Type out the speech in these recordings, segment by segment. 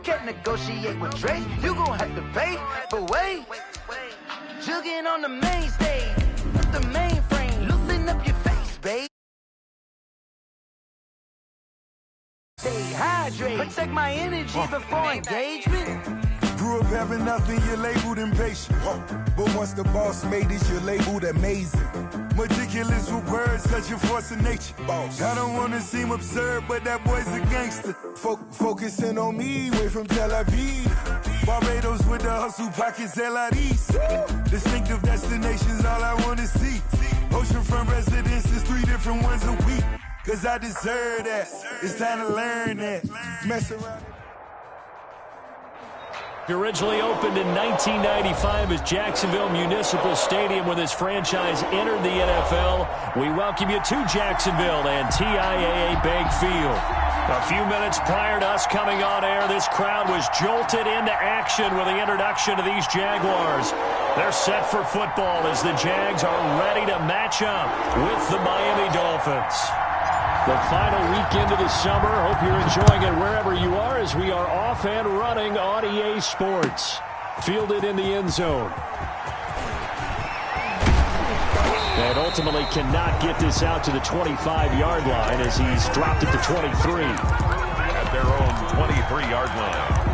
can't negotiate with Drake. You gon' have to pay, but wait. Jugging on the main stage with the mainframe. Loosen up your face, babe. Stay hydrated. Protect my energy before engagement. Grew up having nothing, you're labeled impatient. But once the boss made it, you're labeled amazing. Meticulous with words, such a force of nature. I don't wanna seem absurd, but that boy's a gangster. Focusing on me, way from Tel Aviv. Barbados with the hustle pockets, LIDs. Distinctive destinations, all I wanna see. Oceanfront residences, 3 different ones a week. Cause I deserve that, it's time to learn that. Mess around. Originally opened in 1995 as Jacksonville Municipal Stadium when this franchise entered the NFL. We welcome you to Jacksonville and TIAA Bank Field. A few minutes prior to us coming on air, this crowd was jolted into action with the introduction of these Jaguars. They're set for football as the Jags are ready to match up with the Miami Dolphins. The final weekend of the summer. Hope you're enjoying it wherever you are as we are off and running on EA Sports. Fielded in the end zone. And ultimately cannot get this out to the 25-yard line as he's dropped it to 23. At their own 23-yard line.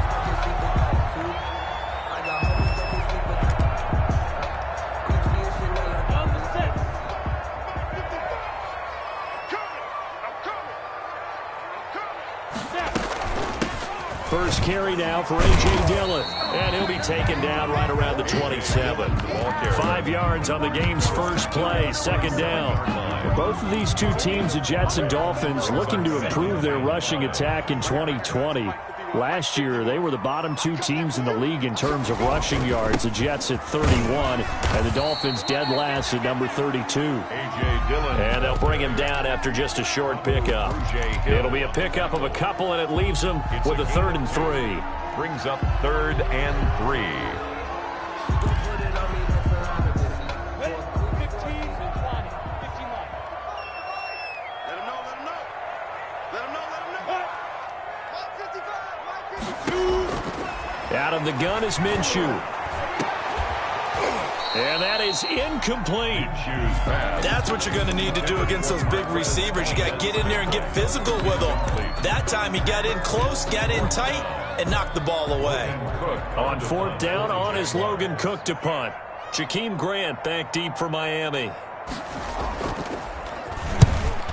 First carry now for A.J. Dillon. And he'll be taken down right around the 27. 5 yards on the game's first play, second down. Both of these two teams, the Jets and Dolphins, looking to improve their rushing attack in 2020. Last year, they were the bottom 2 teams in the league in terms of rushing yards. The Jets at 31, and the Dolphins dead last at number 32. A.J. Dillon. And they'll bring him down after just a short pickup. It'll be a pickup of a couple, and it leaves them with a 3rd and 3. Brings up 3rd and 3. Out of the gun is Minshew. And that is incomplete. That's what you're going to need to do against those big receivers. You got to get in there and get physical with them. That time he got in close, got in tight, and knocked the ball away. On 4th down, on is Logan Cook to punt. Jakeem Grant back deep for Miami.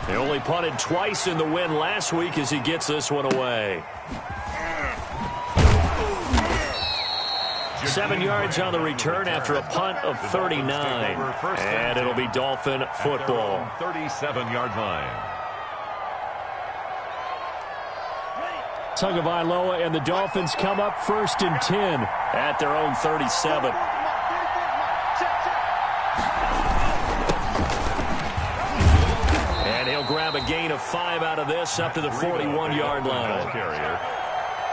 He only punted twice in the win last week as he gets this one away. 7 yards on the return after a punt of 39. And it'll be Dolphin football. 37-yard line. Tagovailoa and the Dolphins come up 1st and 10 at their own 37. And he'll grab a gain of 5 out of this up to the 41-yard line. Carrier.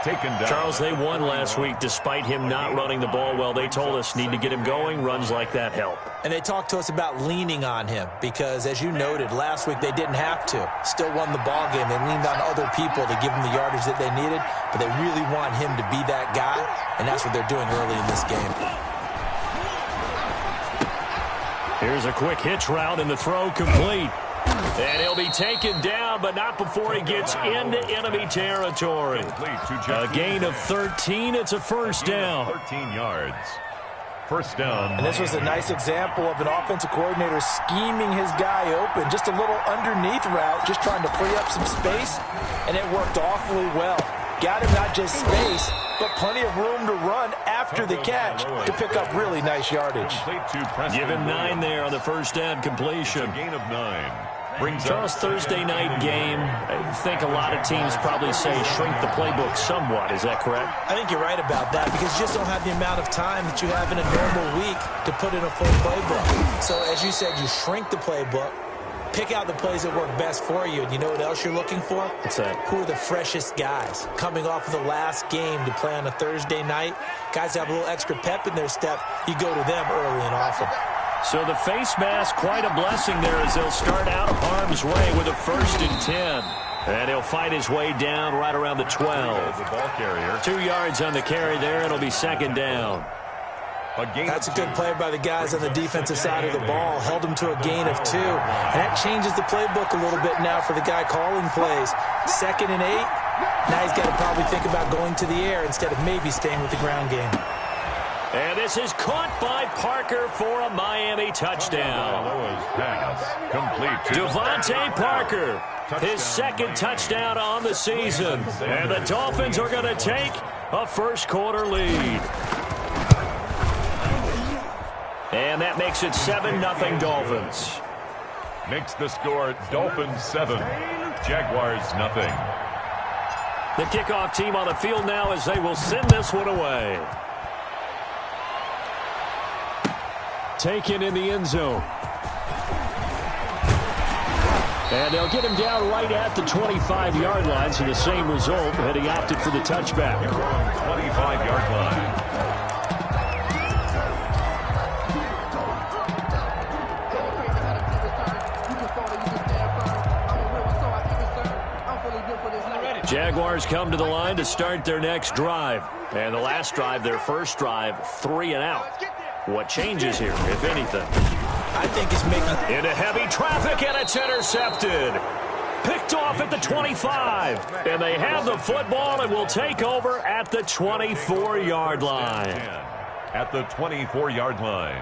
Taken down. Charles, they won last week despite him not running the ball well. They told us need to get him going. Runs like that help. And they talked to us about leaning on him because, as you noted, last week they didn't have to. Still won the ball game. They leaned on other people to give them the yardage that they needed, but they really want him to be that guy, and that's what they're doing early in this game. Here's a quick hitch route, and the throw complete. And he'll be taken down, but not before he gets into enemy territory. A gain of 13. It's a 1st down. 13 yards. 1st down. And this was a nice example of an offensive coordinator scheming his guy open. Just a little underneath route, just trying to free up some space, and it worked awfully well. Got him not just space, but plenty of room to run after the catch to pick up really nice yardage. Give him 9 there on the 1st down completion. A gain of 9. Charles, Thursday night game, I think a lot of teams probably say shrink the playbook somewhat. Is that correct? I think you're right about that because you just don't have the amount of time that you have in a normal week to put in a full playbook. So, as you said, you shrink the playbook, pick out the plays that work best for you. And you know what else you're looking for? What's that? Who are the freshest guys coming off of the last game to play on a Thursday night? Guys that have a little extra pep in their step, you go to them early and often. So the face mask, quite a blessing there as they'll start out of harm's way with a 1st and 10. And he'll fight his way down right around the 12. The ball carrier. 2 yards on the carry there. It'll be second down. That's a good play by the guys on the defensive side of the ball. Held them to a gain of 2. And that changes the playbook a little bit now for the guy calling plays. 2nd and 8. Now he's got to probably think about going to the air instead of maybe staying with the ground game. And this is caught by Parker for a Miami touchdown. Devontae Parker, his 2nd touchdown on the season. And the Dolphins are going to take a first-quarter lead. And that makes it 7-0 Dolphins. Makes the score Dolphins 7, Jaguars nothing. The kickoff team on the field now as they will send this one away. Taken in the end zone. And they'll get him down right at the 25-yard line, so the same result, and he opted for the touchback. 25-yard line. Jaguars come to the line to start their next drive. And the last drive, their first drive, 3 and out. What changes here, if anything? I think it's making... Into heavy traffic, and it's intercepted. Picked off at the 25. And they have the football and will take over at the 24-yard line. At the 24-yard line.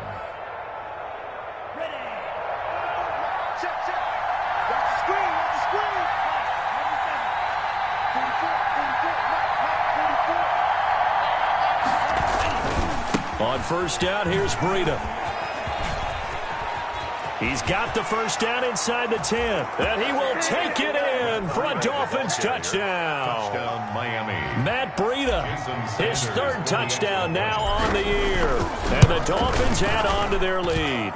On first down, here's Breida. He's got the first down inside the 10. And he will take it in for a Dolphins touchdown. Touchdown, Miami. Matt Breida, his 3rd touchdown now on the year. And the Dolphins add on to their lead.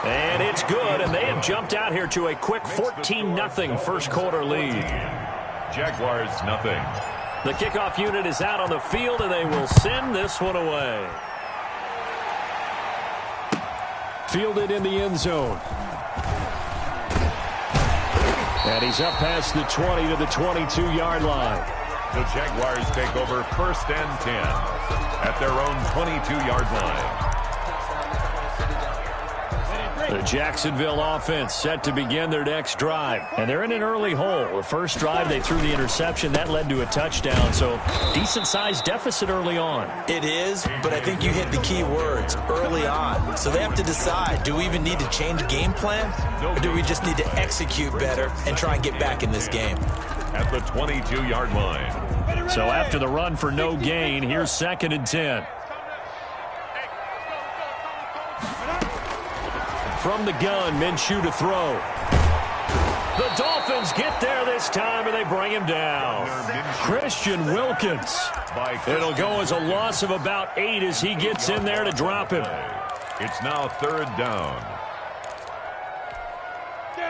And it's good, and they have jumped out here to a quick 14-0 first-quarter lead. Jaguars nothing. The kickoff unit is out on the field, and they will send this one away. Fielded in the end zone. And he's up past the 20 to the 22-yard line. The Jaguars take over 1st and 10 at their own 22-yard line. The Jacksonville offense set to begin their next drive. And they're in an early hole. The first drive, they threw the interception. That led to a touchdown. So decent-sized deficit early on. It is, but I think you hit the key words, early on. So they have to decide, do we even need to change game plan? Or do we just need to execute better and try and get back in this game? At the 22-yard line. So after the run for no gain, here's 2nd and 10. From the gun, Minshew to throw. The Dolphins get there this time, and they bring him down. Christian Wilkins. It'll go as a loss of about 8 as he gets in there to drop him. It's now 3rd down.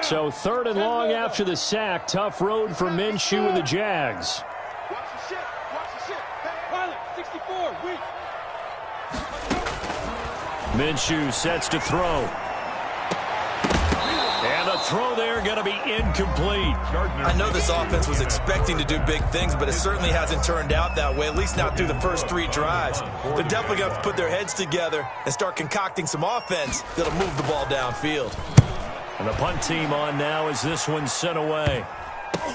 So 3rd and long after the sack. Tough road for Minshew and the Jags. Watch the shit. Watch the shit. Pilot, 64, weak. Minshew sets to throw. And the throw there going to be incomplete. I know this offense was expecting to do big things, but it certainly hasn't turned out that way, at least not through the first 3 drives. They're definitely going to put their heads together and start concocting some offense that'll move the ball downfield. And the punt team on now as this one's sent away.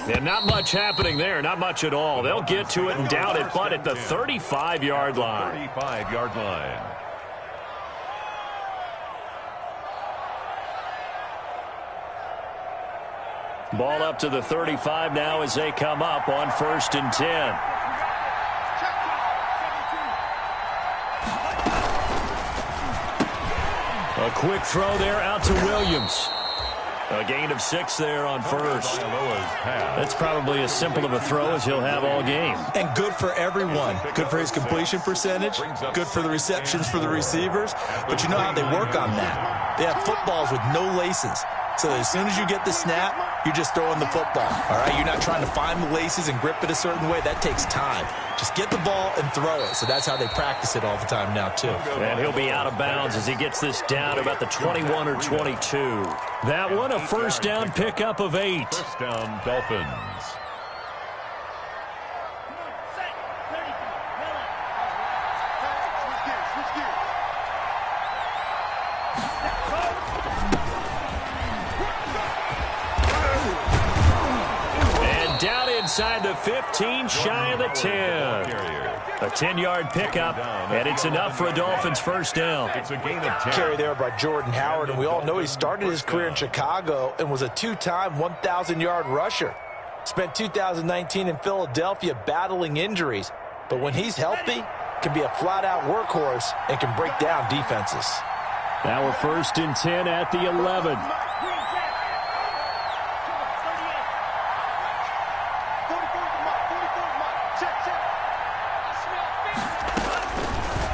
And not much happening there, not much at all. They'll get to it and down it, but at the 35-yard line. 35-yard line. Ball up to the 35 now as they come up on 1st and 10. A quick throw there out to Williams. A gain of 6 there on first. That's probably as simple of a throw as he'll have all game. And good for everyone. Good for his completion percentage. Good for the receptions for the receivers. But you know how they work on that. They have footballs with no laces. So as soon as you get the snap, you're just throwing the football. All right, you're not trying to find the laces and grip it a certain way. That takes time. Just get the ball and throw it. So that's how they practice it all the time now, too. And he'll be out of bounds as he gets this down to about the 21 or 22. That one, a first down pickup of 8. First down, Dolphins. inside the 15, shy of the 10. A 10-yard pickup, and it's enough for a Dolphins first down. It's a gain of 10. Carry there by Jordan Howard, and we all know he started his career in Chicago and was a two-time 1,000-yard rusher. Spent 2019 in Philadelphia battling injuries, but when he's healthy, can be a flat-out workhorse and can break down defenses. Now we're 1st and 10 at the 11.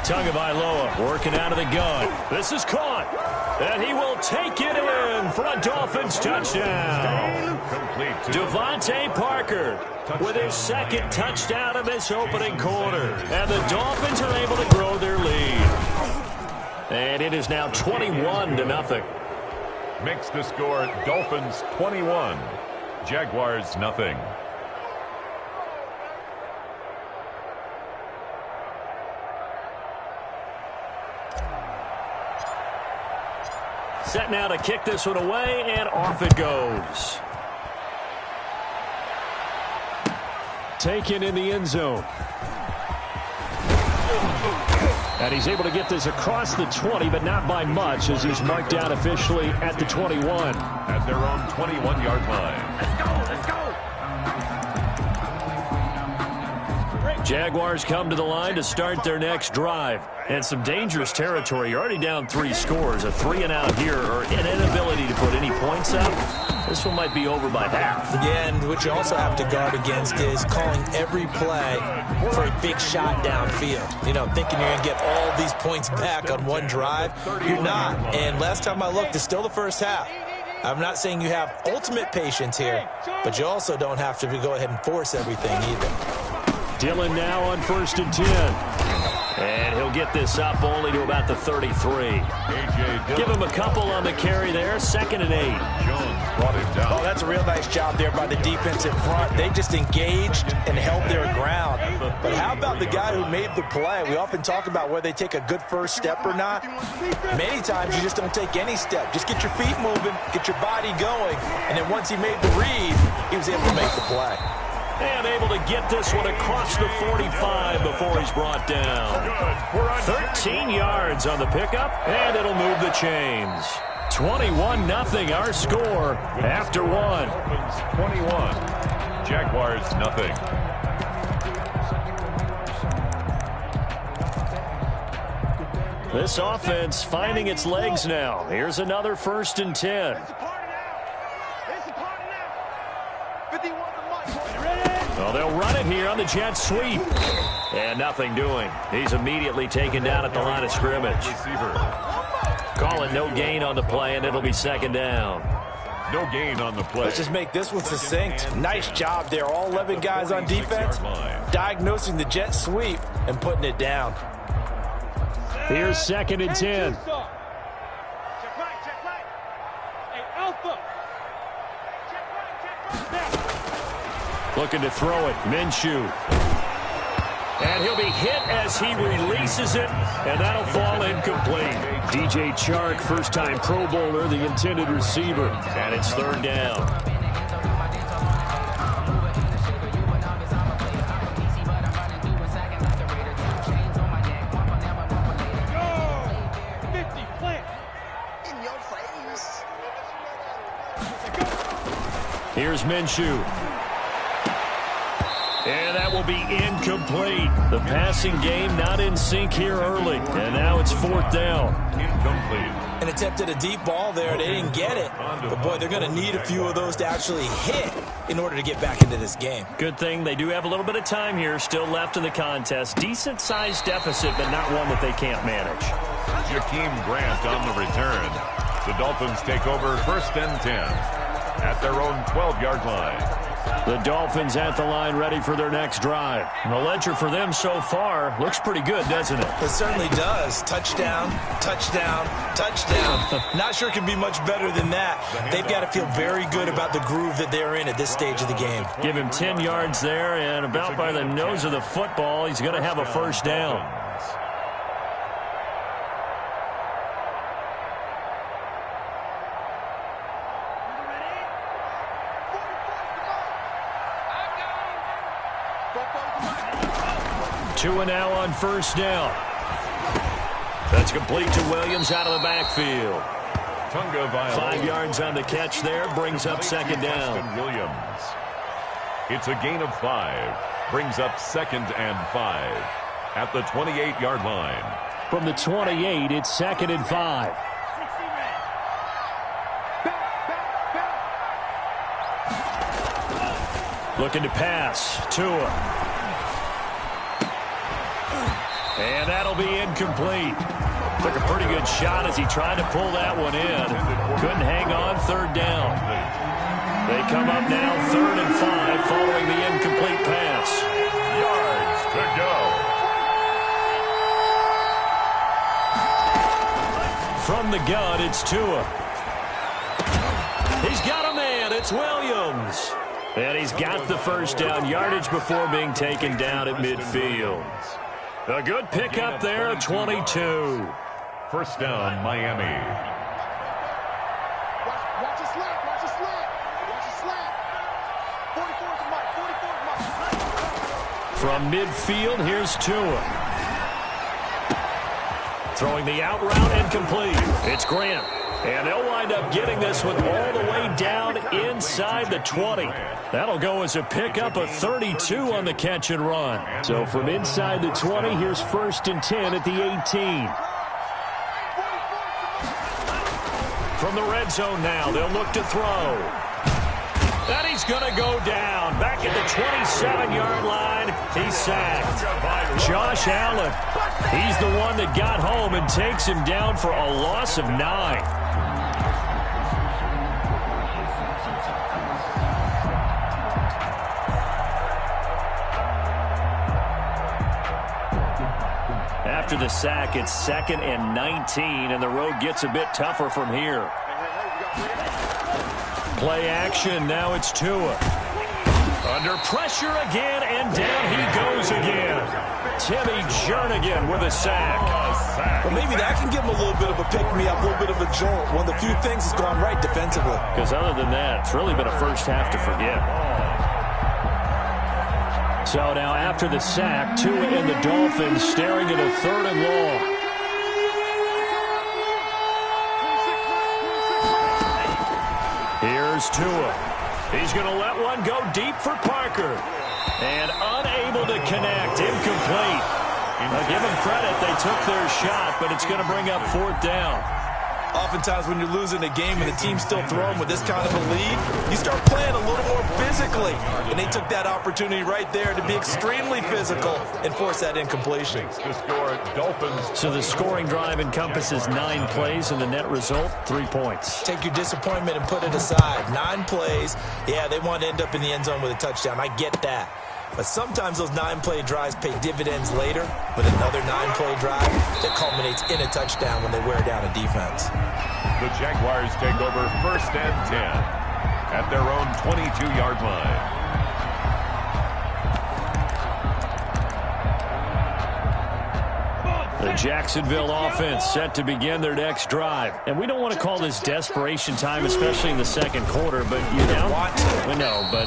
Tagovailoa working out of the gun. This is caught. And he will take it in for a Dolphins touchdown. Devontae Parker with his second touchdown of this opening quarter. And the Dolphins are able to grow their lead. And it is now 21-0. Makes the score Dolphins 21, Jaguars nothing. Set now to kick this one away, and off it goes. Taken in the end zone. And he's able to get this across the 20, but not by much, as he's marked down officially at the 21. At their own 21-yard line. Let's go, let's go. Jaguars come to the line to start their next drive. And some dangerous territory. You're already down 3 scores. A 3-and-out here, or an inability to put any points up. This one might be over by half. Yeah, and what you also have to guard against is calling every play for a big shot downfield. You know, thinking you're going to get all these points back on one drive. You're not. And last time I looked, it's still the first half. I'm not saying you have ultimate patience here, but you also don't have to go ahead and force everything either. Dillon now on 1st and 10. And he'll get this up only to about the 33. Give him a couple on the carry there. 2nd and 8. Jones brought him down. Oh, that's a real nice job there by the defense in front. They just engaged and held their ground. But how about the guy who made the play? We often talk about whether they take a good first step or not. Many times you just don't take any step. Just get your feet moving, get your body going, and then once he made the read, he was able to make the play. And able to get this one across the 45 before he's brought down. 13 yards on the pickup, and it'll move the chains. 21-0 our score after 1. 21, Jaguars nothing. This offense finding its legs now. Here's another 1st and 10. Well, they'll run it here on the jet sweep. And nothing doing. He's immediately taken down at the line of scrimmage. Calling no gain on the play, and it'll be 2nd down. No gain on the play. Let's just make this one succinct. Nice job there. All 11 guys on defense diagnosing the jet sweep and putting it down. Here's 2nd and 10. Check right, check right. Hey, Alpha. Check right, check right. Looking to throw it. Minshew. And he'll be hit as he releases it, and that'll fall incomplete. DJ Chark, first-time Pro Bowler, the intended receiver. And it's 3rd down. Go! 50, plant. In your face. Here's Minshew. And that will be incomplete. The passing game not in sync here early. And now it's 4th down. Incomplete. An attempt at a deep ball there. They didn't get it. But, boy, they're going to need a few of those to actually hit in order to get back into this game. Good thing they do have a little bit of time here still left in the contest. Decent-sized deficit, but not one that they can't manage. Jakeem Grant on the return. The Dolphins take over 1st and 10 at their own 12-yard line. The Dolphins at the line ready for their next drive. And the ledger for them so far looks pretty good, doesn't it? It certainly does. Touchdown, touchdown, touchdown. Not sure it can be much better than that. They've got to feel very good about the groove that they're in at this stage of the game. Give him 10 yards there, and about by the nose of the football, he's going to have a 1st down. Tua now on first down. That's complete to Williams out of the backfield. 5 yards on the catch there, brings up second down. Williams. It's a gain of 5, brings up 2nd and 5 at the 28-yard line. From the 28, it's 2nd and 5. Looking to pass. Tua. And that'll be incomplete. Took a pretty good shot as he tried to pull that one in. Couldn't hang on, third down. They come up now 3rd and 5 following the incomplete pass. Yards to go. From the gun, it's Tua. He's got a man. It's Williams. And he's got the first down yardage before being taken down at midfield. A good pickup there at 22. First down, Miami. Watch his slant. Watch his slant. Watch his slant. 44 is Mike. 44 is Mike. From midfield, here's Tua. Throwing the out route incomplete. It's Grant. And they'll wind up getting this one all the way down inside the 20. That'll go as a pickup of 32 on the catch and run. So from inside the 20, here's 1st and 10 at the 18. From the red zone now, they'll look to throw. And he's going to go down. Back at the 27-yard line, he's sacked. Josh Allen, he's the one that got home and takes him down for a loss of 9. After the sack, it's 2nd and 19, and the road gets a bit tougher from here. Play action, now it's Tua. Under pressure again, and down he goes again. Timmy Jernigan with a sack. Well, maybe that can give him a little bit of a pick-me-up, a little bit of a jolt. One of the few things that's gone right defensively. Because other than that, it's really been a first half to forget. So now after the sack, Tua and the Dolphins staring at a 3rd and long. Here's Tua. He's going to let one go deep for Parker. And unable to connect. Incomplete. I'll give them credit. They took their shot, but it's going to bring up 4th down. Oftentimes when you're losing a game and the team's still throwing with this kind of a lead, you start playing a little more physically. And they took that opportunity right there to be extremely physical and force that incompletion. To score, Dolphins. So the scoring drive encompasses 9 plays, and the net result, 3 points. Take your disappointment and put it aside. 9 plays. Yeah, they want to end up in the end zone with a touchdown. I get that. But sometimes those 9-play drives pay dividends later with another 9-play drive that culminates in a touchdown when they wear down a defense. The Jaguars take over 1st and 10 at their own 22-yard line. The Jacksonville offense set to begin their next drive. And we don't want to call this desperation time, especially in the second quarter, but you're down. No, but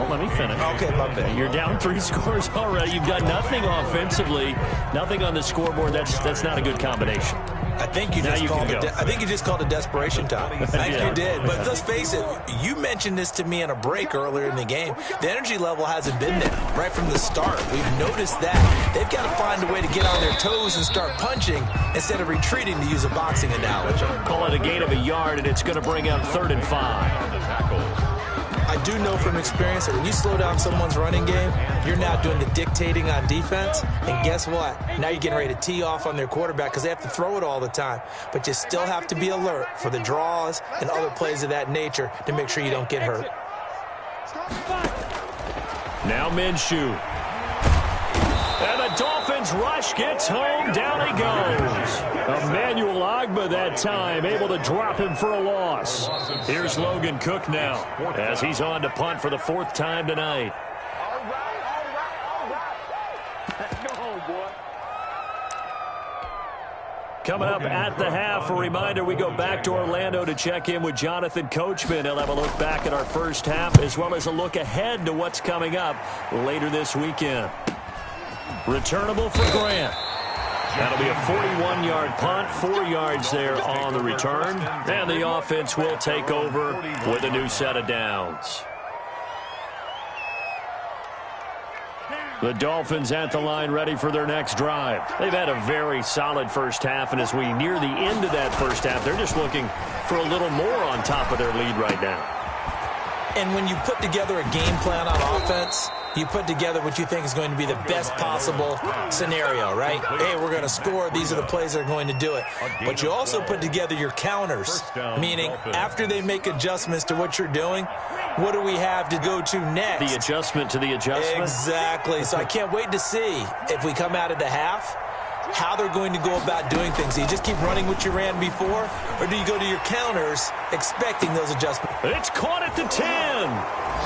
let me finish. Okay, my bad. You're down 3 scores already. You've got nothing offensively, nothing on the scoreboard. That's not a good combination. I think you just called it desperation time. I think you did. But let's face it, you mentioned this to me in a break earlier in the game. The energy level hasn't been there right from the start. We've noticed that. They've got to find a way to get on their toes and start punching instead of retreating, to use a boxing analogy. Call it a gain of a yard, and it's going to bring up 3rd and 5. I do know from experience that when you slow down someone's running game, you're now doing the dictating on defense. And guess what? Now you're getting ready to tee off on their quarterback because they have to throw it all the time. But you still have to be alert for the draws and other plays of that nature to make sure you don't get hurt. Now Minshew. And the Dolphins rush gets home. Down he goes. Emmanuel Ogbah that time, able to drop him for a loss. Here's Logan Cook now as he's on to punt for the 4th time tonight. All right. Let's go, boy. Coming up at the half, a reminder, we go back to Orlando to check in with Jonathan Coachman. He'll have a look back at our first half as well as a look ahead to what's coming up later this weekend. Returnable for Grant. That'll be a 41-yard punt, 4 yards there on the return. And the offense will take over with a new set of downs. The Dolphins at the line ready for their next drive. They've had a very solid first half, and as we near the end of that first half, they're just looking for a little more on top of their lead right now. And when you put together a game plan on offense, you put together what you think is going to be the best possible scenario, right? Hey, we're going to score. These are the plays that are going to do it. But you also put together your counters, meaning after they make adjustments to what you're doing, what do we have to go to next? The adjustment to the adjustment? Exactly. So I can't wait to see if we come out of the half, how they're going to go about doing things. Do you just keep running what you ran before, or do you go to your counters expecting those adjustments? It's caught at the 10.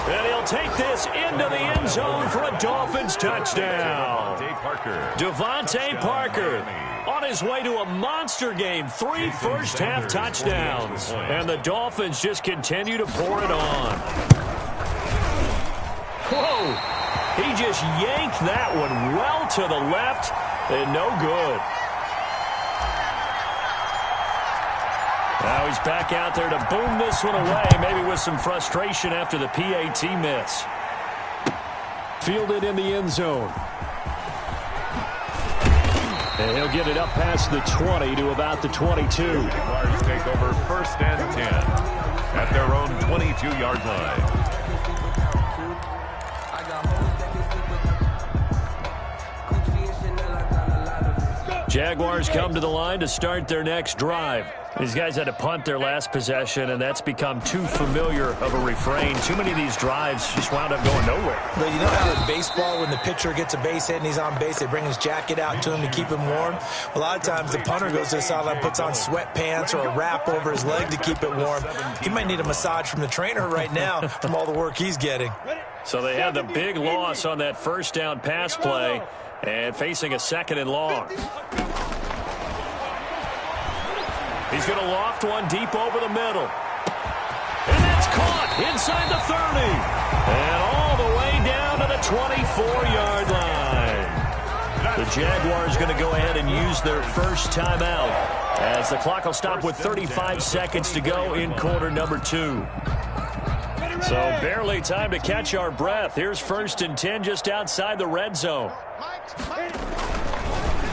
And he'll take this into the end zone for a Dolphins touchdown. Devontae Parker on his way to a monster game. 3 first-half touchdowns. And the Dolphins just continue to pour it on. Whoa! He just yanked that one well to the left and no good. Now he's back out there to boom this one away, maybe with some frustration after the PAT miss. Fielded in the end zone. And he'll get it up past the 20 to about the 22. Jaguars take over 1st and 10 at their own 22-yard line. Jaguars come to the line to start their next drive. These guys had to punt their last possession, and that's become too familiar of a refrain. Too many of these drives just wound up going nowhere. But you know how in baseball, when the pitcher gets a base hit and he's on base, they bring his jacket out to him to keep him warm? A lot of times the punter goes to the sideline, puts on sweatpants or a wrap over his leg to keep it warm. He might need a massage from the trainer right now from all the work he's getting. So they had the big loss on that first down pass play and facing a 2nd and long. He's going to loft one deep over the middle. And that's caught inside the 30. And all the way down to the 24-yard line. The Jaguars going to go ahead and use their first timeout as the clock will stop with 35 seconds to go in quarter number 2. So barely time to catch our breath. Here's 1st and 10 just outside the red zone.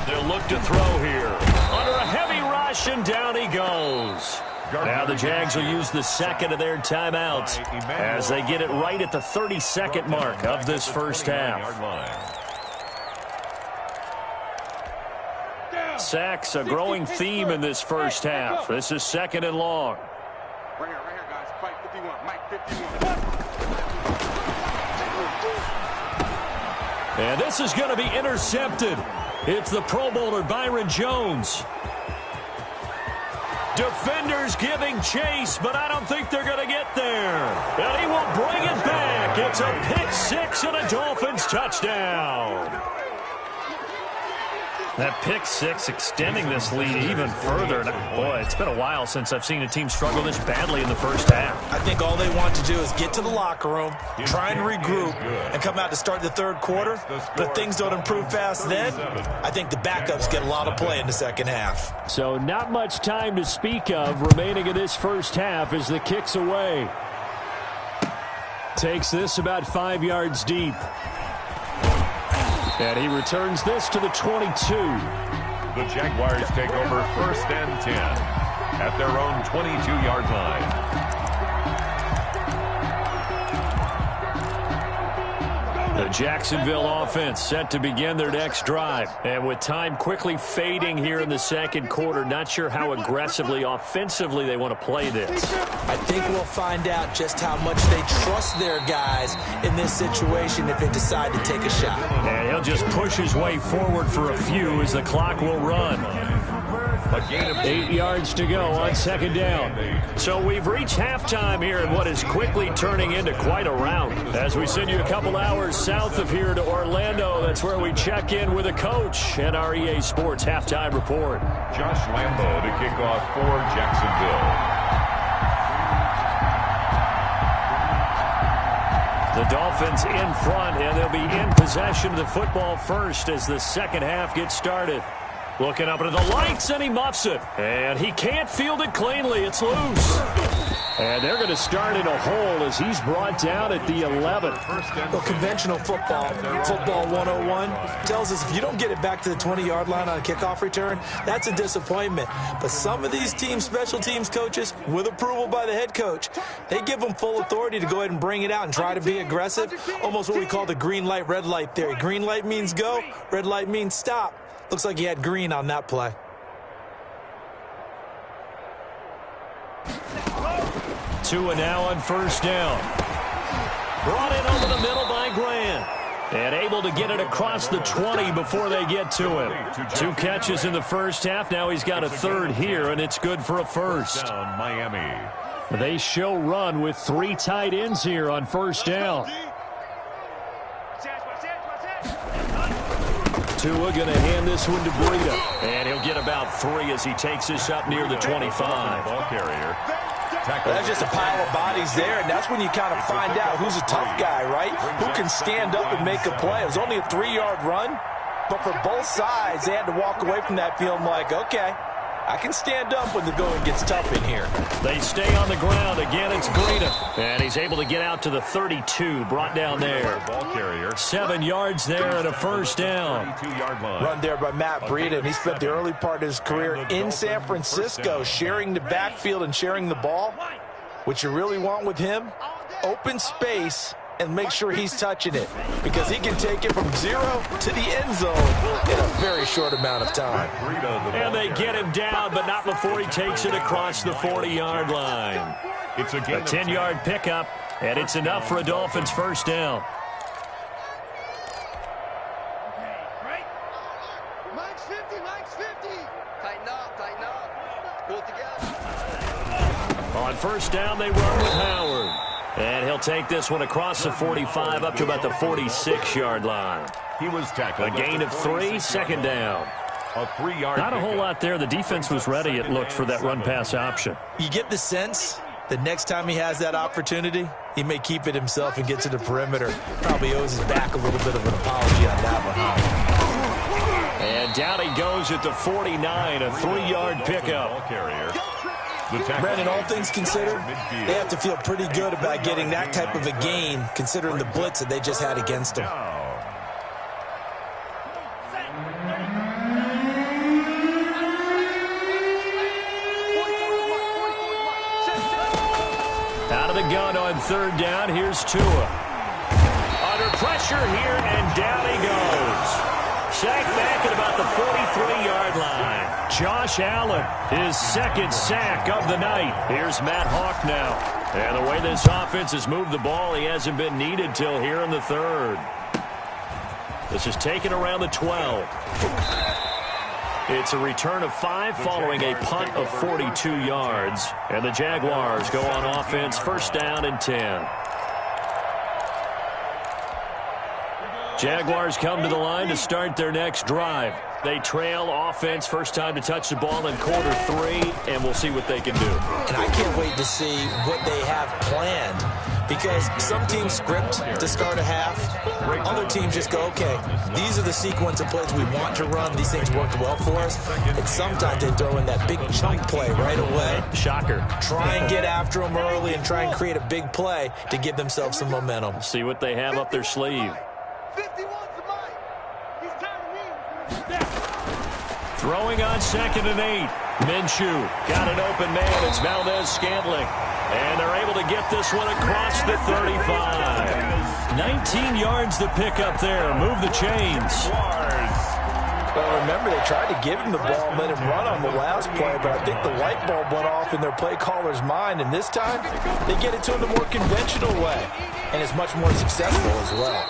They'll look to throw here. Under a heavy rush, and down he goes. Now the Jags will use the 2nd of their timeouts as they get it right at the 32nd mark of this first half. Sacks, a growing theme in this first half. This is 2nd and long. Right here, guys. Fight 51. Mike 51. And this is going to be intercepted. It's the Pro Bowler Byron Jones. Defenders giving chase, but I don't think they're going to get there. And he will bring it back. It's a pick 6 and a Dolphins touchdown. That pick 6 extending this lead even further. And boy, it's been a while since I've seen a team struggle this badly in the first half. I think all they want to do is get to the locker room, try and regroup, and come out to start the 3rd quarter. But if things don't improve fast then, I think the backups get a lot of play in the 2nd half. So not much time to speak of remaining in this first half as the kick's away. Takes this about 5 yards deep. And he returns this to the 22. The Jaguars take over 1st and 10 at their own 22-yard line. The Jacksonville offense set to begin their next drive. And with time quickly fading here in the 2nd quarter, not sure how aggressively, offensively they want to play this. I think we'll find out just how much they trust their guys in this situation if they decide to take a shot. And he'll just push his way forward for a few as the clock will run. A gain of 8 yards to go on 2nd down. So we've reached halftime here in what is quickly turning into quite a round. As we send you a couple hours south of here to Orlando, that's where we check in with a coach and our EA Sports halftime report. Josh Lambo to kick off for Jacksonville. The Dolphins in front, and they'll be in possession of the football first as the second half gets started. Looking up into the lights, and he muffs it. And he can't field it cleanly. It's loose. And they're going to start in a hole as he's brought down at the 11. Well, conventional football 101, tells us if you don't get it back to the 20-yard line on a kickoff return, that's a disappointment. But some of these special teams coaches, with approval by the head coach, they give them full authority to go ahead and bring it out and try to be aggressive. Almost what we call the green light, red light theory. Green light means go, red light means stop. Looks like he had green on that play. Tua now on first down. Brought in over the middle by Grant. And able to get it across the 20 before they get to him. 2 catches in the first half. Now he's got a third here, and it's good for a first. Down Miami. They show run with 3 tight ends here on first down. Tua going to hand this one to Breida. And he'll get about 3 as he takes this up near the 25. Ball carrier. That's just a pile of bodies there, and that's when you kind of find out who's a tough guy, right? Who can stand up and make a play. It was only a 3-yard run, but for both sides, they had to walk away from that feeling like, okay, I can stand up when the going gets tough in here. They stay on the ground. Again, it's Breida. And he's able to get out to the 32, brought down there. Ball carrier. 7 yards there and a first down. 22-yard line. Run there by Matt Breida, and he spent the early part of his career in San Francisco sharing the backfield and sharing the ball. What you really want with him, open space, and make sure he's touching it, because he can take it from 0 to the end zone in a very short amount of time. And they get him down, but not before he takes it across the 40-yard line. It's a 10-yard pickup, and it's enough for a Dolphins first down. Mike's 50, Mike's 50. Tighten up. Pull it together. On first down, they run with Howard. And he'll take this one across the 45 up to about the 46-yard line. He was tackled. A gain of 3, second down. A 3-yard. Not a whole lot there. The defense was ready, it looked, for that run-pass option. You get the sense that next time he has that opportunity, he may keep it himself and get to the perimeter. Probably owes his back a little bit of an apology on that one. And down he goes at the 49, a 3-yard pickup. Ball carrier. Brandon, all things considered, they have to feel pretty good about getting that type of a gain, considering the blitz that they just had against them. Out of the gun on third down, here's Tua. Under pressure here, and down he goes. Sacked back at about the 43-yard line. Josh Allen, his second sack of the night. Here's Matt Hawk now. And the way this offense has moved the ball, he hasn't been needed till here in the third. This is taken around the 12. It's a return of 5 following a punt of 42 yards. And the Jaguars go on offense, first down and 10. Jaguars come to the line to start their next drive. They trail offense, first time to touch the ball in quarter 3, and we'll see what they can do. And I can't wait to see what they have planned, because some teams script to start a half. Other teams just go, okay, these are the sequence of plays we want to run. These things worked well for us. And sometimes they throw in that big chunk play right away. Shocker. Try and get after them early and try and create a big play to give themselves some momentum. See what they have up their sleeve. 51's the Mike. He's tired of me. Throwing on second and 8. Minshew got an open man. It's Valdez-Scantling. And they're able to get this one across the 35. 19 yards to pick up there. Move the chains. Well, remember, they tried to give him the ball and let him run on the last play, but I think the light bulb went off in their play caller's mind, and this time they get it to him the more conventional way, and it's much more successful as well.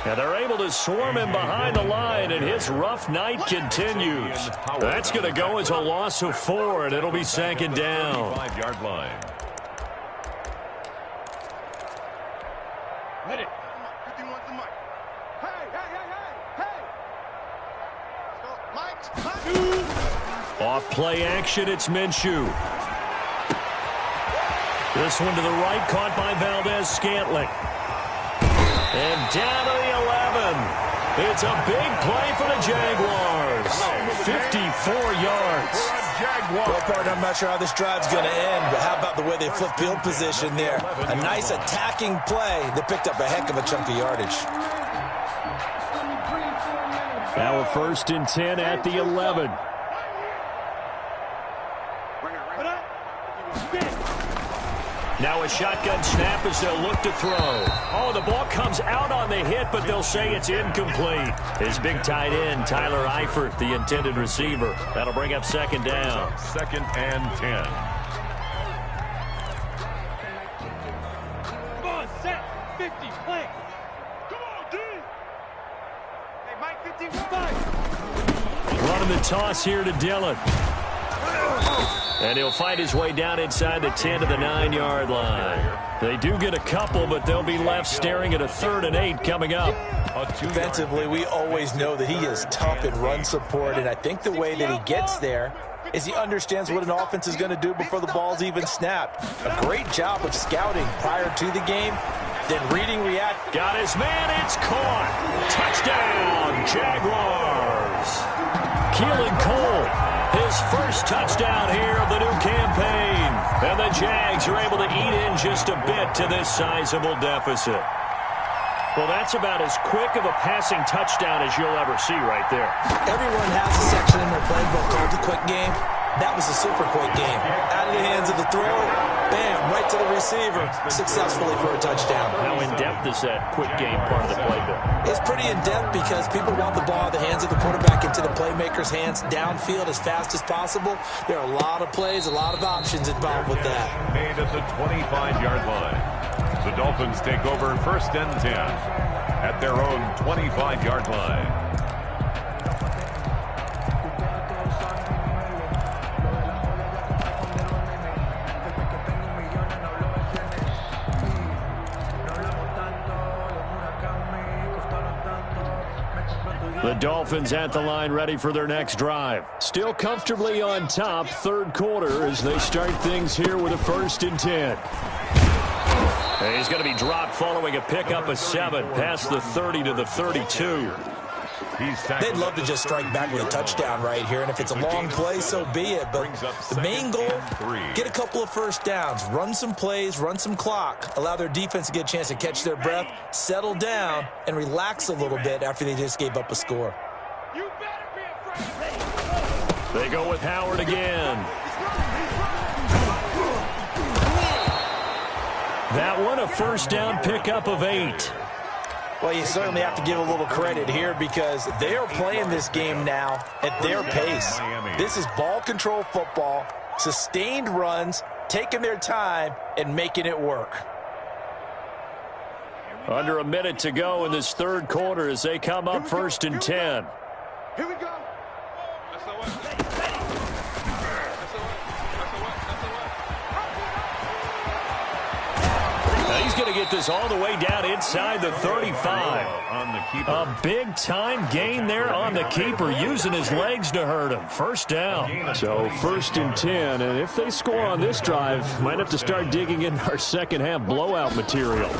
And they're able to swarm him behind the line, and his rough night continues. That's going to go as a loss of 4, and it'll be second down. 5-yard line. Hit it. 51's the Mike. Hey. Mike. Off play action, it's Minshew. This one to the right, caught by Valdez-Scantling. And down to the 11. It's a big play for the Jaguars. 54 yards. Well, partner, I'm not sure how this drive's going to end, but how about the way they flip field position there? A nice attacking play that picked up a heck of a chunk of yardage. Now a 1st and 10 at the 11. Now a shotgun snap as they'll look to throw. Oh, the ball comes out on the hit, but they'll say it's incomplete. His big tight end, Tyler Eifert, the intended receiver. That'll bring up 2nd down. 2nd and 10. Come on, set. 50, play. Come on, D. Hey, Mike, 51. Running the toss here to Dillon. And he'll fight his way down inside the 10 to the 9-yard line. They do get a couple, but they'll be left staring at a 3rd and 8 coming up. Defensively, we always know that he is tough in run support, and I think the way that he gets there is he understands what an offense is going to do before the ball's even snapped. A great job of scouting prior to the game, then reading, react. Got his man, it's caught. Touchdown, Jaguars. Keelan Cole, his first touchdown here of the new campaign. And the Jags are able to eat in just a bit to this sizable deficit. Well, that's about as quick of a passing touchdown as you'll ever see right there. Everyone has a section in their playbook called the quick game. That was a super quick game. Out of the hands of the throw, bam, right to the receiver, successfully for a touchdown. How in-depth is that quick game part of the playbook? It's pretty in-depth because people want the ball in the hands of the quarterback into the playmaker's hands downfield as fast as possible. There are a lot of plays, a lot of options involved with that. Made at the 25-yard line. The Dolphins take over 1st and 10 at their own 25-yard line. The Dolphins at the line ready for their next drive. Still comfortably on top, 3rd quarter as they start things here with a 1st and 10. And he's going to be dropped following a pickup of 7 past the 30 to the 32. They'd love to just strike back with a touchdown right here, and if it's a long play, so be it. But the main goal, get a couple of 1st downs, run some plays, run some clock, allow their defense to get a chance to catch their breath, settle down, and relax a little bit after they just gave up a score. They go with Howard again. That one, a 1st down pickup of 8. Well, you certainly have to give a little credit here because they are playing this game now at their pace. This is ball control football, sustained runs, taking their time, and making it work. Under a minute to go in this 3rd quarter as they come up 1st and 10. Here we go. He's going to get this all the way down inside the 35. A big-time gain there on the keeper, using his legs to hurt him. 1st down. So 1st and 10, and if they score on this drive, might have to start digging in our second-half blowout material.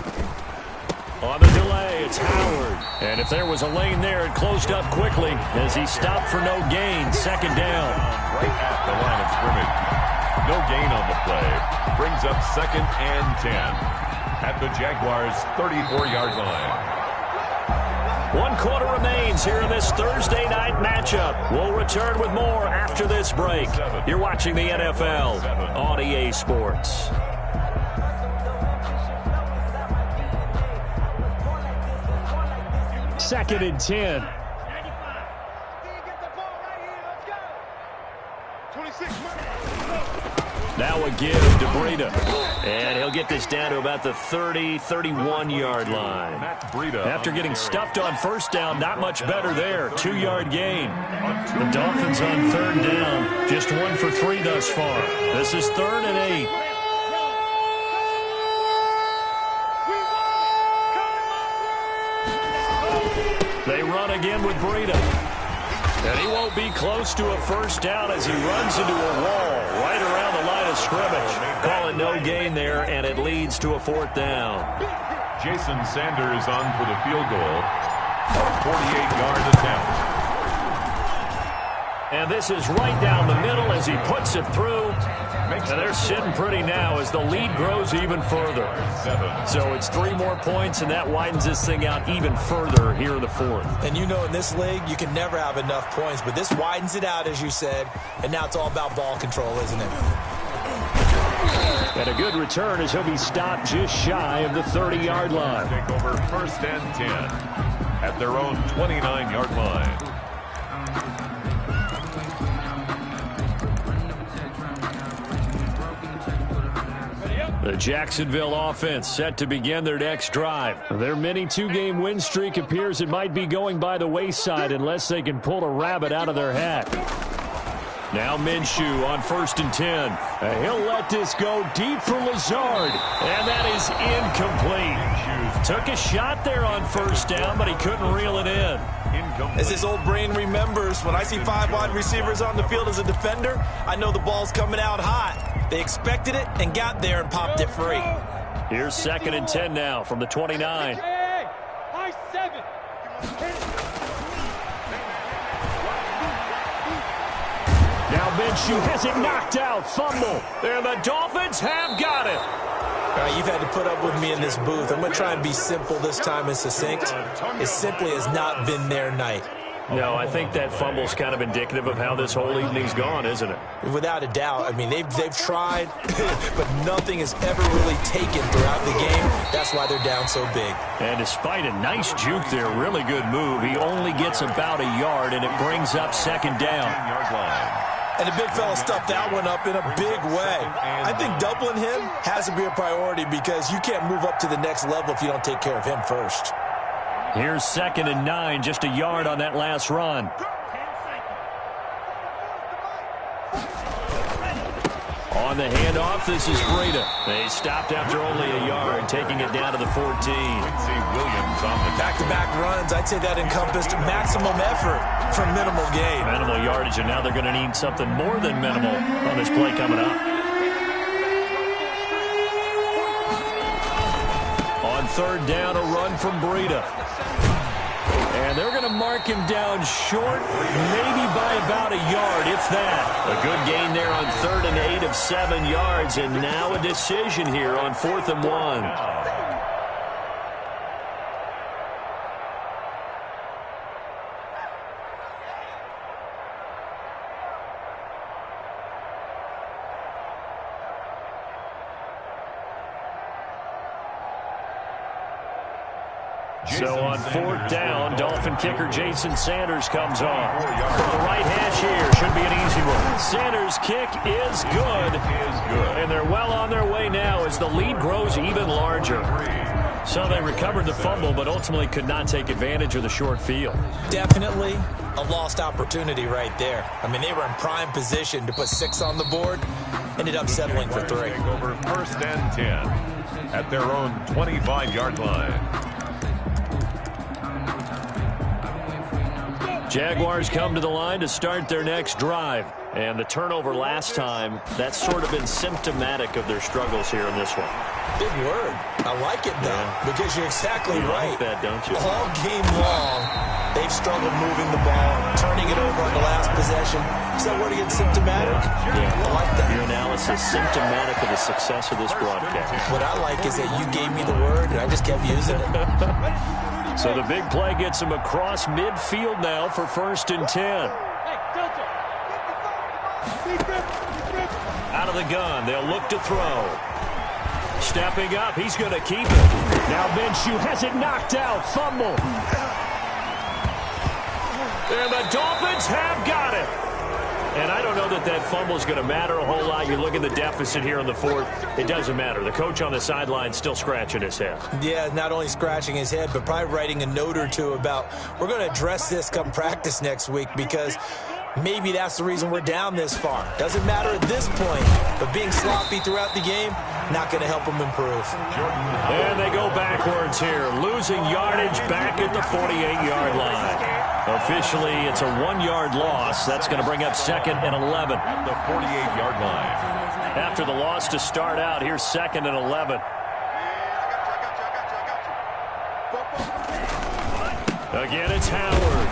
On the delay, it's Howard. And if there was a lane there, it closed up quickly as he stopped for no gain. 2nd down. Right at the line of scrimmage. No gain on the play. Brings up 2nd and 10. At the Jaguars' 34-yard line. 1 quarter remains here in this Thursday night matchup. We'll return with more after this break. You're watching the NFL on EA Sports. Second and 10. Now a give to Breida. And he'll get this down to about the 30, 31-yard line. After getting stuffed on 1st down, not much better there. 2-yard gain. The Dolphins on 3rd down. Just 1 for 3 thus far. This is 3rd and 8. They run again with Breida. And he won't be close to a 1st down as he runs into a wall right around the line of scrimmage. Calling no gain there, and it leads to a 4th down. Jason Sanders on for the field goal. A 48-yard attempt. And this is right down the middle as he puts it through. And they're sitting pretty now as the lead grows even further. So it's 3 more points, and that widens this thing out even further here in the fourth. And you know in this league, you can never have enough points. But this widens it out, as you said. And now it's all about ball control, isn't it? And a good return as he'll be stopped just shy of the 30-yard line. Take over 1st and 10 at their own 29-yard line. The Jacksonville offense set to begin their next drive. Their mini 2-game win streak appears it might be going by the wayside unless they can pull a rabbit out of their hat. Now Minshew on 1st and 10. He'll let this go deep for Lazard. And that is incomplete. Took a shot there on 1st down, but he couldn't reel it in. As his old brain remembers, when I see 5 wide receivers on the field as a defender, I know the ball's coming out hot. They expected it and got there and popped it free. Here's 2nd and 10 now from the 29. High 7. Now Minshew has it knocked out. Fumble. And the Dolphins have got it. All right, you've had to put up with me in this booth. I'm going to try and be simple this time and succinct. It simply has not been their night. No, I think that fumble's kind of indicative of how this whole evening's gone, isn't it? Without a doubt. I mean, they've tried, but nothing has ever really taken throughout the game. That's why they're down so big. And despite a nice juke there, really good move, he only gets about a yard, and it brings up 2nd down. And the big fella stuffed that one up in a big way. I think doubling him has to be a priority because you can't move up to the next level if you don't take care of him first. Here's 2nd and 9, just a yard on that last run. On the handoff, this is Breida. They stopped after only a yard, taking it down to the 14. Williams on the back-to-back runs. I'd say that encompassed maximum effort for minimal gain. Minimal yardage, and now they're going to need something more than minimal on this play coming up. On 3rd down, a run from Breida. And they're going to mark him down short, maybe by about a yard, if that. A good gain there on 3rd and 8 of 7 yards, and now a decision here on 4th and 1. So on 4th down, Dolphin kicker Jason Sanders comes on. From the right hash here, should be an easy one. Sanders' kick is good. And they're well on their way now as the lead grows even larger. So they recovered the fumble, but ultimately could not take advantage of the short field. Definitely a lost opportunity right there. I mean, they were in prime position to put 6 on the board. Ended up settling for 3. Over 1st and 10 at their own 25-yard line. Jaguars come to the line to start their next drive. And the turnover last time, that's sort of been symptomatic of their struggles here in this one. Big word. I like it, though, because you're exactly right. Like that, don't you? All game long, they've struggled moving the ball, turning it over on the last possession. Is that word again, symptomatic? Yeah. I like that. Your analysis symptomatic of the success of this broadcast. What I like is that you gave me the word, and I just kept using it. So the big play gets him across midfield now for 1st and 10. Out of the gun, they'll look to throw. Stepping up, he's going to keep it. Now Minshew has it knocked out. Fumble. And the Dolphins have got it. And I don't know that that fumble is going to matter a whole lot. You look at the deficit here in the 4th. It doesn't matter. The coach on the sideline still scratching his head. Yeah, not only scratching his head, but probably writing a note or two about we're going to address this come practice next week because maybe that's the reason we're down this far. Doesn't matter at this point, but being sloppy throughout the game, not going to help them improve. And they go backwards here, losing yardage back at the 48-yard line. Officially, it's a 1-yard loss. That's going to bring up 2nd and 11. The 48-yard line. After the loss to start out, here's 2nd and 11. Again, it's Howard.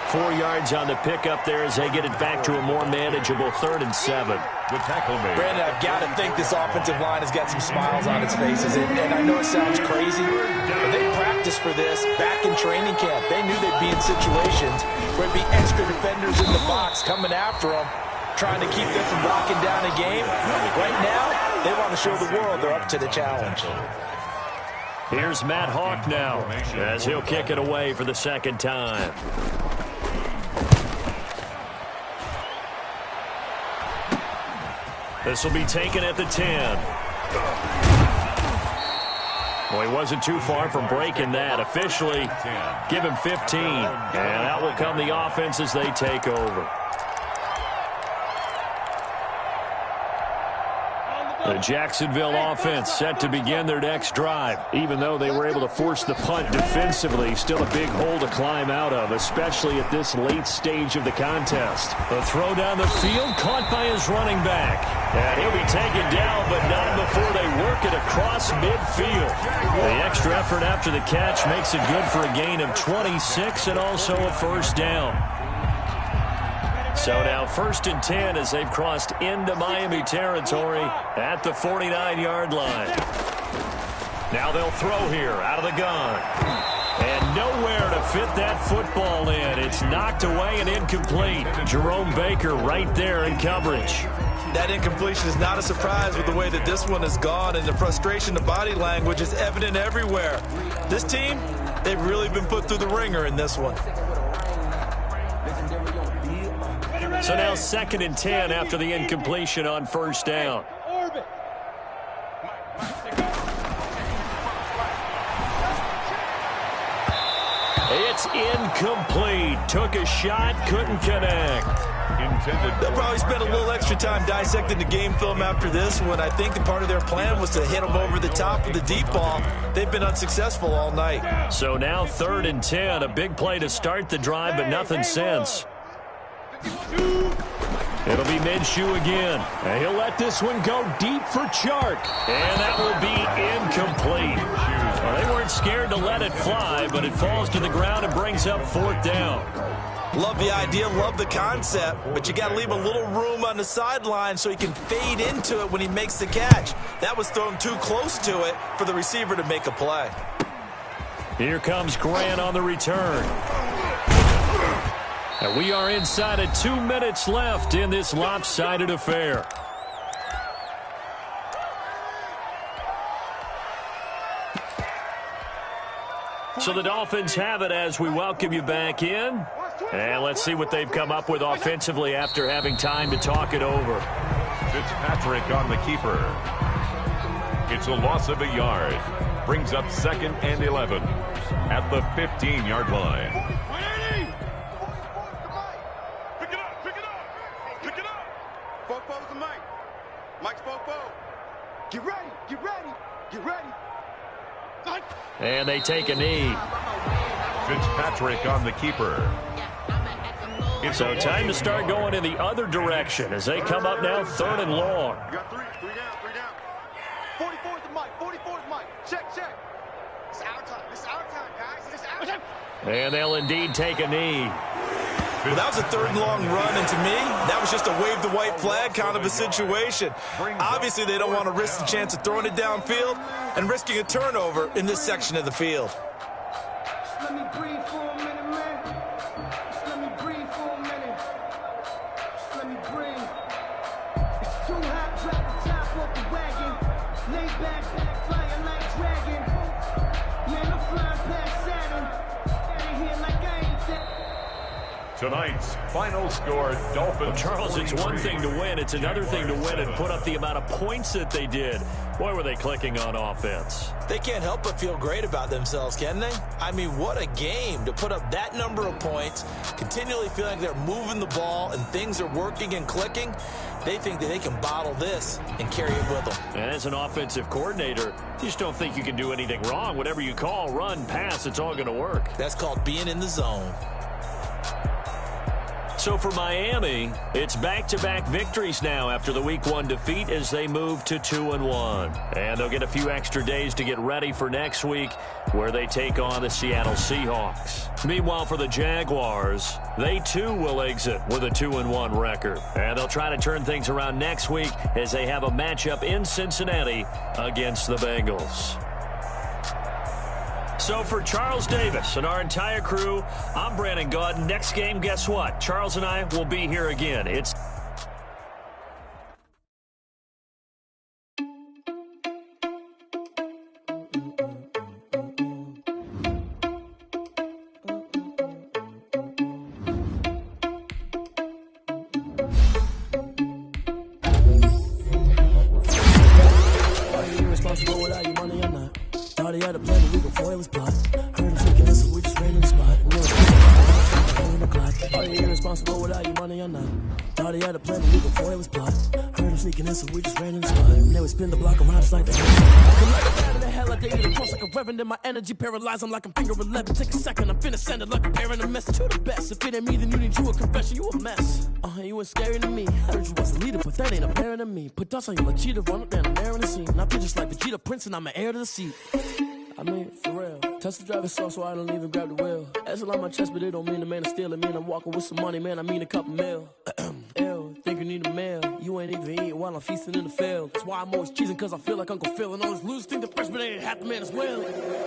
4 yards on the pickup there as they get it back to a more manageable 3rd and 7. The tackle made. Brandon, I've got to think this offensive line has got some smiles on its faces. And I know it sounds crazy, but they practiced for this back in training camp. They knew they'd be in situations where there'd be extra defenders in the box coming after them, trying to keep them from locking down a game. Right now, they want to show the world they're up to the challenge. Here's Matt Hawk now as he'll kick it away for the 2nd time. This will be taken at the 10. Well, he wasn't too far from breaking that. Officially, give him 15. And out will come the offense as they take over. The Jacksonville offense set to begin their next drive. Even though they were able to force the punt defensively, still a big hole to climb out of, especially at this late stage of the contest. The throw down the field, caught by his running back. And he'll be taken down, but not before they work it across midfield. The extra effort after the catch makes it good for a gain of 26 and also a 1st down. So now 1st and 10 as they've crossed into Miami territory at the 49-yard line. Now they'll throw here out of the gun. And nowhere to fit that football in. It's knocked away and incomplete. Jerome Baker right there in coverage. That incompletion is not a surprise with the way that this one has gone, and the frustration, the body language is evident everywhere. This team, they've really been put through the ringer in this one. So now 2nd and 10 after the incompletion on 1st down. It's incomplete. Took a shot, couldn't connect. They'll probably spend a little extra time dissecting the game film after this one. I think part of their plan was to hit them over the top with the deep ball. They've been unsuccessful all night. So now 3rd and 10. A big play to start the drive, but nothing since. It'll be Minshew again. And he'll let this one go deep for Chark. And that will be incomplete. Well, they weren't scared to let it fly, but it falls to the ground and brings up 4th down. Love the idea, love the concept, but you got to leave a little room on the sideline so he can fade into it when he makes the catch. That was thrown too close to it for the receiver to make a play. Here comes Grant on the return. And we are inside of 2 minutes left in this lopsided affair. So the Dolphins have it as we welcome you back in. And let's see what they've come up with offensively after having time to talk it over. Fitzpatrick on the keeper. It's a loss of a yard. Brings up 2nd and 11 at the 15-yard line. Get ready, get ready, get ready. And they take a knee. Fitzpatrick on the keeper. So time to start going in the other direction as they come up now 3rd and long. You got three down. 44's the mic, 44's the mic. Check. It's our time, guys. It's our time. And they'll indeed take a knee. Well, that was a 3rd and long run, and to me, that was just a wave the white flag kind of a situation. Obviously, they don't want to risk the chance of throwing it downfield and risking a turnover in this section of the field. Just let me breathe for a minute, man. Just let me breathe for a minute. Just let me breathe. It's too hot, drop the top off the wagon. Lay back, flying like dragon. Man, I'm flying past Saturn. Out of here like I ain't that. Tonight's final score, Dolphins. Well, Charles, it's one thing to win. It's another thing to win and put up the amount of points that they did. Boy, were they clicking on offense. They can't help but feel great about themselves, can they? I mean, what a game to put up that number of points, continually feeling like they're moving the ball and things are working and clicking. They think that they can bottle this and carry it with them. And as an offensive coordinator, you just don't think you can do anything wrong. Whatever you call, run, pass, it's all going to work. That's called being in the zone. So for Miami, it's back-to-back victories now after the Week 1 defeat as they move to 2-1. And they'll get a few extra days to get ready for next week where they take on the Seattle Seahawks. Meanwhile, for the Jaguars, they too will exit with a 2-1 record. And they'll try to turn things around next week as they have a matchup in Cincinnati against the Bengals. So for Charles Davis and our entire crew, I'm Brandon Gaudin. Next game, guess what? Charles and I will be here again. It's in my energy paralyzed, I'm like I'm finger 11. Take a second, I'm finna send it like a parent a message. You the best. If it ain't me, then you need you a confession. You a mess. You ain't scary to me. I heard you was a leader, but that ain't apparent to me. Put dust on you like cheetah, run up down the air in the scene. I feel just like Vegeta Prince, and I'm an heir to the seat. I mean, for real. Touch the driver's soft, so I don't even grab the wheel. That's on my chest, but it don't mean the man is stealing. Mean I'm walking with some money, man. I mean a couple mil. Ew, think you need a meal. You ain't even eating while I'm feasting in the field. That's why I'm always cheesing, cause I feel like Uncle Phil. And all this lose think the freshman ain't half the man as well.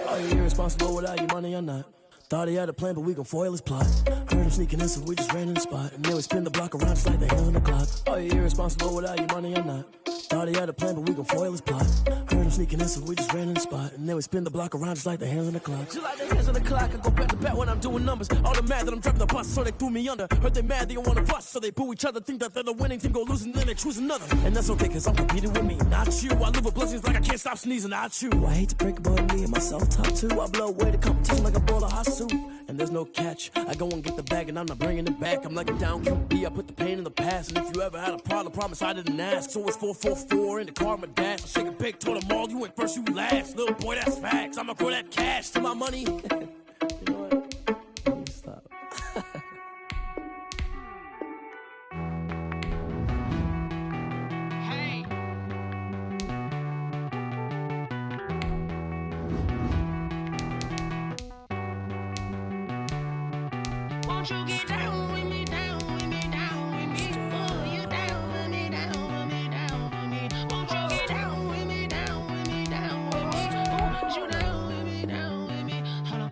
Are you irresponsible without your money or not? Thought he had a plan, but we gon' foil his plot. Heard him sneaking in, so we just ran in the spot. And then we spin the block around just like the hands on the clock. Are you irresponsible without your money or not? Thought he had a plan, but we gon' foil his plot. Heard him sneaking in, so we just ran in the spot. And then we spin the block around just like the hands on the clock. Just like the hands on the clock, I go back to back when I'm doing numbers. All the mad that I'm driving the bus, so they threw me under. Heard they mad, they don't wanna bust, so they boo each other. Think that they're the winning team, go losing, then they choose another. And that's okay, cause I'm competing with me, not you. I live with blessings like I can't stop sneezing, not you. I hate to break it, but me and myself top two. I blow away the competition like a bowl of hot soup. And there's no catch. I go and get the bag and I'm not bringing it back. I'm like a down QB, I put the pain in the past. And if you ever had a problem, promise I didn't ask. So it's 4-4-4 in the car, my dash. I shake a big, told them all, you went first, you last. Little boy, that's facts. I'ma grow that cash to my money. You know what? Let me stop. Won't you get down with me, down with me, down with me? Oh, you down with me, down with me, down with me. Won't you get down with me, down with me, down with me? Oh, you down with me, down with me? Hold on.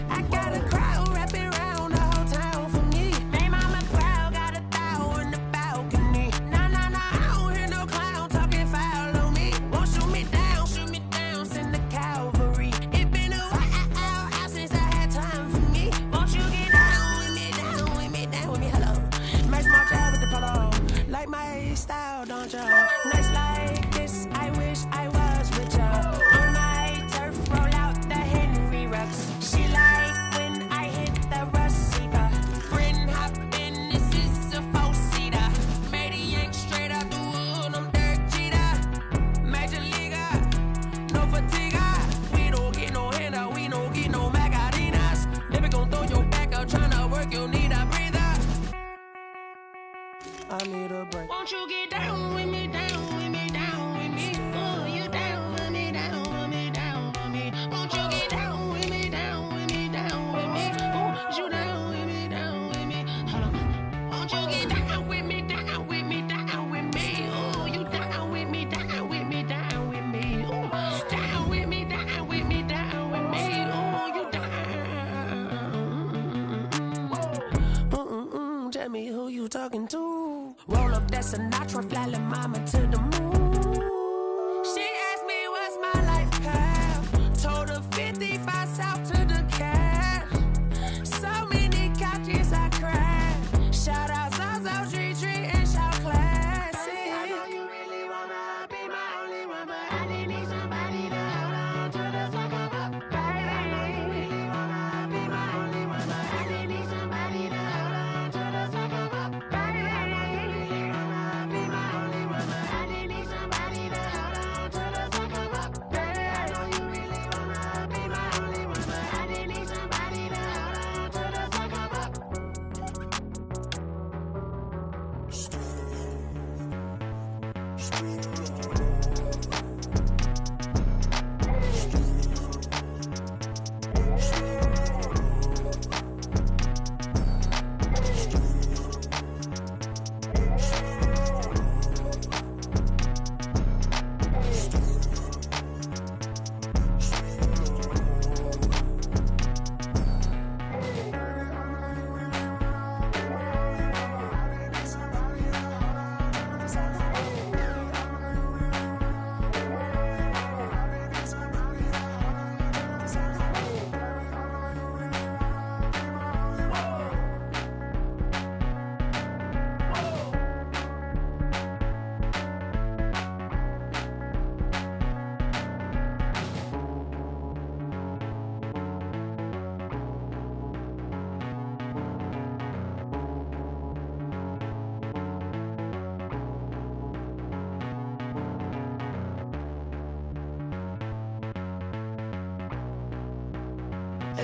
I got a crowd wrapping around the whole town for me. May mama crowd got 1,000 in the balcony. Nah, nah, nah, I don't hear no clown talking foul on me. Won't shoot me down, send the cavalry. It been a while since I had time for me. Won't you get down with me, hello. Nice march out with the polo. Like my style, don't ya? Nice like this, I wish I was with ya. On my turf, roll out the Henry Rux. She like when I hit the receiver. Brin hop in, this is a four-seater. Made a yank straight out the wood, I'm Derek Jeter. Major leaguer, no fatigue. We don't get no handout, we don't get no Macarinas. Never gon' throw your back out, tryna work, you need a breather. I need a break. Won't you get down with me, down with me, down with me? Oh, you down with me, down with me, down with me. Won't you get down with me, down with me, down with me? Oh, you down with me, down with me? Hold on. Won't you get down with me, down with me, down with me? Oh, you down with me, down with me, down with me? Oh, down with me, down with me, down with me? Oh, you down. Tell me who you talking to. Roll up that Sinatra, fly la mama to the moon. She asked me what's my life path. Told her 55 south to the cash. So many couches I crashed. Shout out Zazo, Tree, and shout classic. I know you really wanna be my only one, but I didn't need somebody to hold on to the fuck up. Baby, I know you really wanna be my only one, but I didn't need somebody to hold on to the fuck up. Baby, I know you really wanna be my only one, but I didn't need somebody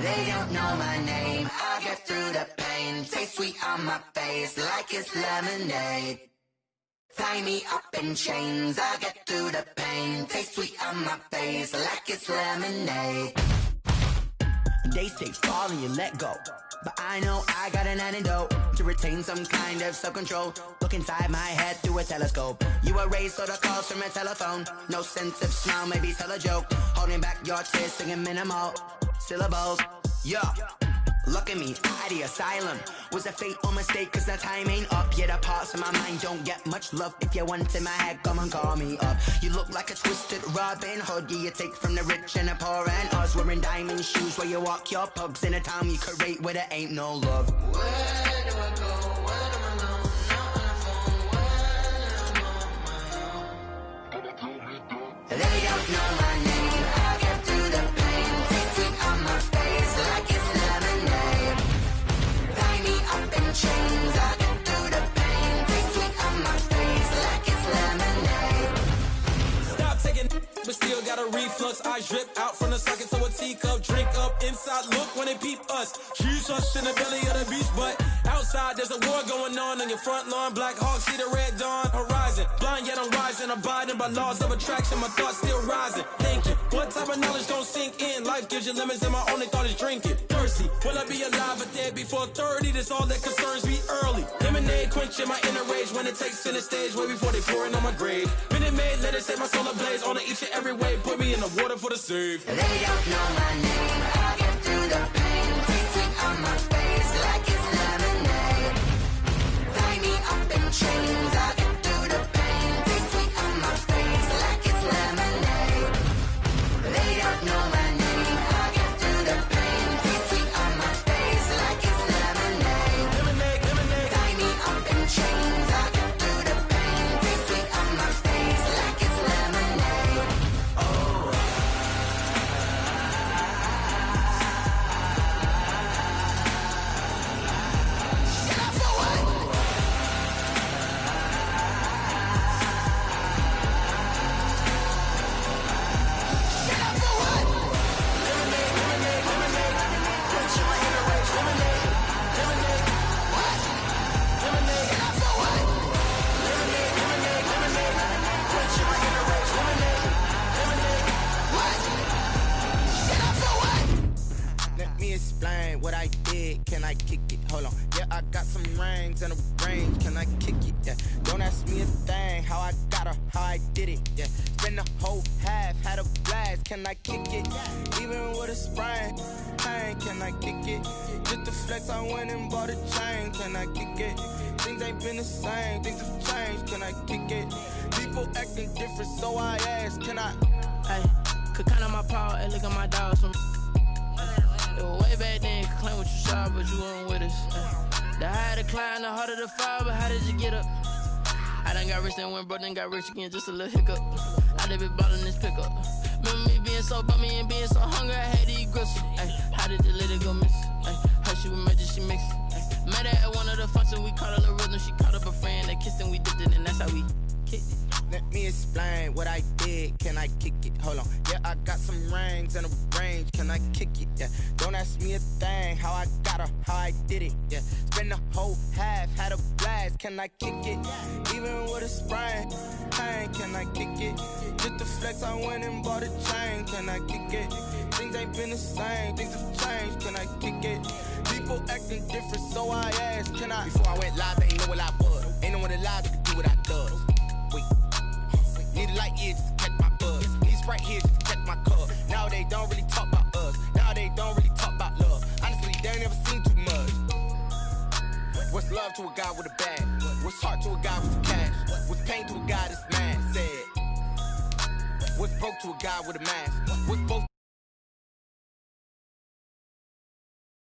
They don't know my name. I get through the pain. Taste sweet on my face like it's lemonade. Tie me up in chains. I get through the pain. Taste sweet on my face like it's lemonade. They say fall and you let go, but I know I got an antidote to retain some kind of self-control. Look inside my head through a telescope. You erase all the calls from a telephone. No sense of smile, maybe tell a joke. Holding back your tears, singing minimal syllables. Yeah, look at me, out the asylum. Was a fate or mistake, cause the time ain't up. Yet the parts of my mind don't get much love. If you want in my head, come and call me up. You look like a twisted Robin Hood. Yeah, you take from the rich and the poor and us. Wearing diamond shoes where you walk your pugs. In a town you create where there ain't no love. Where do I go? Where am I alone? Not on the phone. When I'm on my own. They don't know my name. I get through the pain. Taste sweet on my face like it's lemonade. Tie me up in chains. I get through the pain. Taste sweet on my face like it's lemonade. Stop taking, but still got a reflux. I drip out from the socket to a teacup. Drink up inside, look when they peep us. She's us in the belly of the beast, but outside there's a war going on your front lawn. Black Hawk, see the red dawn horizon. Blind yet I'm rising, abiding by laws of attraction. My thoughts still rising, thinking, what type of knowledge don't sink in? Life gives you lemons and my only thought is drinking. Thirsty, will I be alive or dead before 30? That's all that concerns me early. Lemonade quenching my inner rage when it takes center stage way before they pouring on my grave. Minute Maid, let it set my soul ablaze on each and every way. Put me in the water for the save. They don't know my name. I get through the pain. Taste sweet on my face like it's lemonade. Tie me up in chains. I get through the pain. Taste sweet on my face like it's lemonade. They don't know my name. I get through the pain. Taste sweet on my face like it's lemonade. Lemonade, lemonade. Tie me up in chains. I get through the pain. Taste sweet on my face like it's lemonade. Oh. Let me explain what I did. Can I kick it? Hold on. Yeah, I got some rings and a range. Can I kick it? Yeah. Don't ask me a thing. How I got her, how I did it. Yeah. Spend the whole half, had a blast. Can I kick it? Even with a sprain. Pain, can I kick it? Just the flex, I went and bought a chain. Can I kick it? Things ain't been the same. Things have changed. Can I kick it? People acting different, so I ask. Can I? Hey, could count on my power and look at my dogs from. Way back then, could claim what you saw, but you weren't with us. The higher the climb, the harder the fall, but how did you get up? I done got rich and went broke, then got rich again, just a little hiccup. I done been ballin' this pickup. Remember me being so bummy and being so hungry, I had to eat gristle. Ay, how did the lady go miss? Ay, her she was magic, she mixed. Met her at one of the functions, we caught her the rhythm, she caught up a friend, they kissed and we dipped it, and that's how we kicked it. Let me explain what I did. Can I kick it? Hold on. Yeah, I got some rings and a range. Can I kick it? Yeah. Don't ask me a thing. How I got her, how I did it. Yeah. Spend the whole half, had a blast. Can I kick it? Even with a sprain. Pain, can I kick it? Just the flex, I went and bought a chain. Can I kick it? Things ain't been the same. Things have changed. Can I kick it? People acting different, so I asked. Can I? Before I went live, they ain't know what I was. Ain't no one alive that could do what I does. Wait. Need a light here just to catch my buzz. Need Sprite here just to catch my cup. Now they don't really talk about us. Now they don't really talk about love. Honestly, they ain't never seen too much. What's love to a guy with a bag? What's heart to a guy with cash? What's pain to a guy that's mad? Said. What's broke to a guy with a mask? What's both